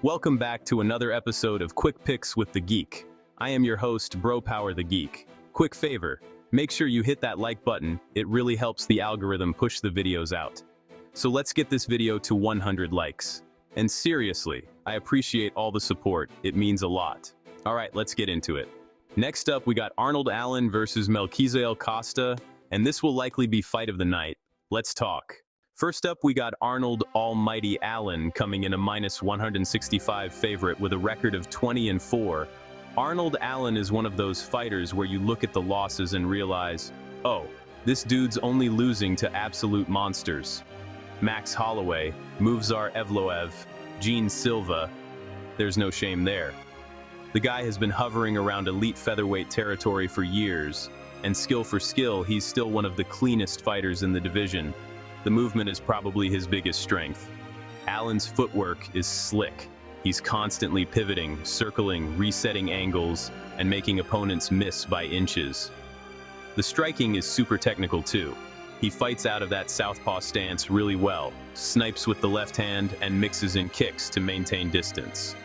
Welcome back to another episode of Quick Picks with the Geek. I am your host, Bro Power the Geek. Quick favor, make sure you hit that like button, it really helps the algorithm push the videos out. So let's get this video to 100 likes. And seriously, I appreciate all the support, it means a lot. Alright, let's get into it. Next up, we got Arnold Allen versus Melquizael Costa, and this will likely be fight of the night. Let's talk. First up, we got Arnold Almighty Allen coming in a -165 favorite with a record of 20-4. Arnold Allen is one of those fighters where you look at the losses and realize, oh, this dude's only losing to absolute monsters. Max Holloway, Movsar Evloev, Gene Silva, there's no shame there. The guy has been hovering around elite featherweight territory for years, and skill for skill, he's still one of the cleanest fighters in the division. The movement is probably his biggest strength. Allen's footwork is slick. He's constantly pivoting, circling, resetting angles, and making opponents miss by inches. The striking is super technical too. He fights out of that southpaw stance really well, snipes with the left hand, and mixes in kicks to maintain distance.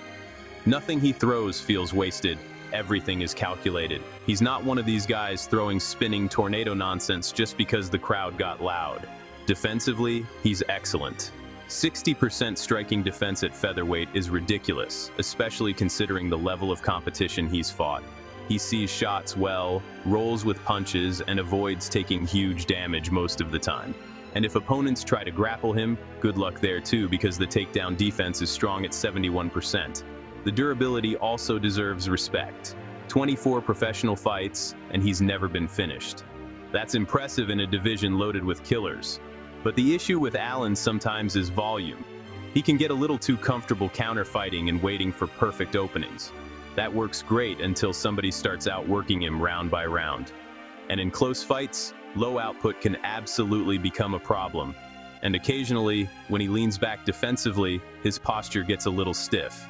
Nothing he throws feels wasted. Everything is calculated. He's not one of these guys throwing spinning tornado nonsense just because the crowd got loud. Defensively, he's excellent. 60% striking defense at featherweight is ridiculous, especially considering the level of competition he's fought. He sees shots well, rolls with punches, and avoids taking huge damage most of the time. And if opponents try to grapple him, good luck there too, because the takedown defense is strong at 71%. The durability also deserves respect. 24 professional fights, and he's never been finished. That's impressive in a division loaded with killers. But the issue with Allen sometimes is volume. He can get a little too comfortable counterfighting and waiting for perfect openings. That works great until somebody starts outworking him round by round. And in close fights, low output can absolutely become a problem. And occasionally, when he leans back defensively, his posture gets a little stiff.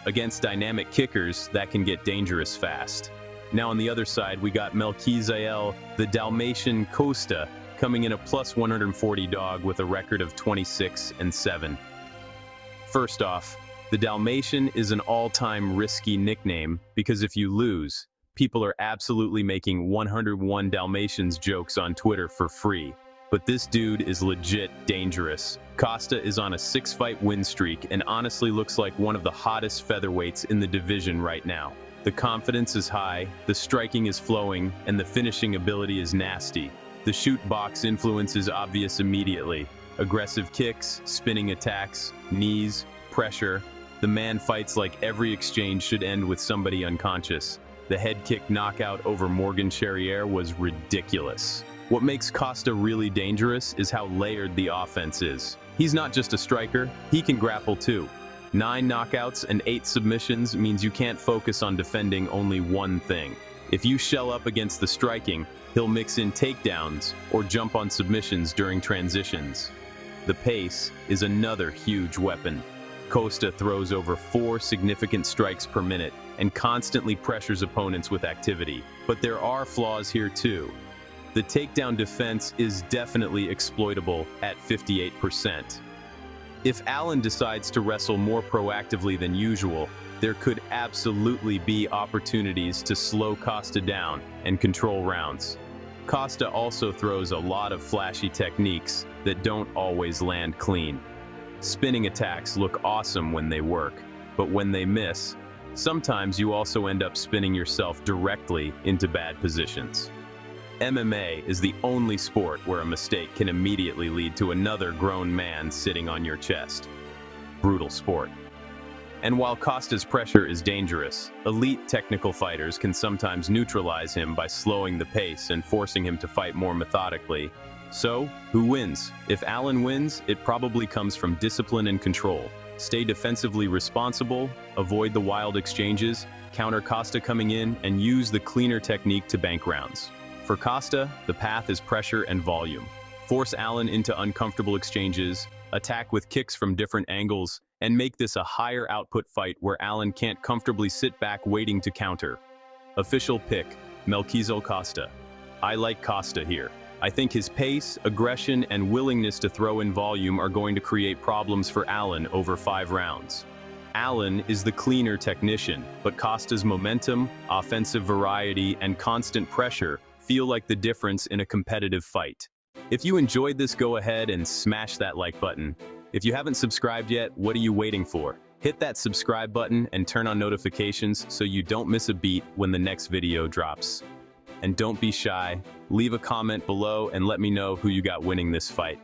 Against dynamic kickers, that can get dangerous fast. Now on the other side, we got Melquizael, the Dalmatian Costa, coming in a +140 dog with a record of 26-7. First off, the Dalmatian is an all-time risky nickname because if you lose, people are absolutely making 101 Dalmatians jokes on Twitter for free. But this dude is legit dangerous. Costa is on a 6-fight win streak and honestly looks like one of the hottest featherweights in the division right now. The confidence is high, the striking is flowing, and the finishing ability is nasty. The shoot box influence is obvious immediately. Aggressive kicks, spinning attacks, knees, pressure. The man fights like every exchange should end with somebody unconscious. The head kick knockout over Morgan Charrier was ridiculous. What makes Costa really dangerous is how layered the offense is. He's not just a striker, he can grapple too. 9 knockouts and 8 submissions means you can't focus on defending only one thing. If you shell up against the striking, he'll mix in takedowns or jump on submissions during transitions. The pace is another huge weapon. Costa throws over 4 significant strikes per minute and constantly pressures opponents with activity. But there are flaws here too. The takedown defense is definitely exploitable at 58%. If Allen decides to wrestle more proactively than usual, there could absolutely be opportunities to slow Costa down and control rounds. Costa also throws a lot of flashy techniques that don't always land clean. Spinning attacks look awesome when they work, but when they miss, sometimes you also end up spinning yourself directly into bad positions. MMA is the only sport where a mistake can immediately lead to another grown man sitting on your chest. Brutal sport. And while Costa's pressure is dangerous, elite technical fighters can sometimes neutralize him by slowing the pace and forcing him to fight more methodically. So, who wins? If Allen wins, it probably comes from discipline and control. Stay defensively responsible, avoid the wild exchanges, counter Costa coming in, and use the cleaner technique to bank rounds. For Costa, the path is pressure and volume. Force Allen into uncomfortable exchanges, attack with kicks from different angles, and make this a higher output fight where Allen can't comfortably sit back waiting to counter. Official pick, Melquizael Costa. I like Costa here. I think his pace, aggression, and willingness to throw in volume are going to create problems for Allen over 5 rounds. Allen is the cleaner technician, but Costa's momentum, offensive variety, and constant pressure feel like the difference in a competitive fight. If you enjoyed this, go ahead and smash that like button. If you haven't subscribed yet, what are you waiting for? Hit that subscribe button and turn on notifications so you don't miss a beat when the next video drops. And don't be shy, leave a comment below and let me know who you got winning this fight.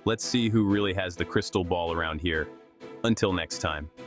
Let's see who really has the crystal ball around here. Until next time.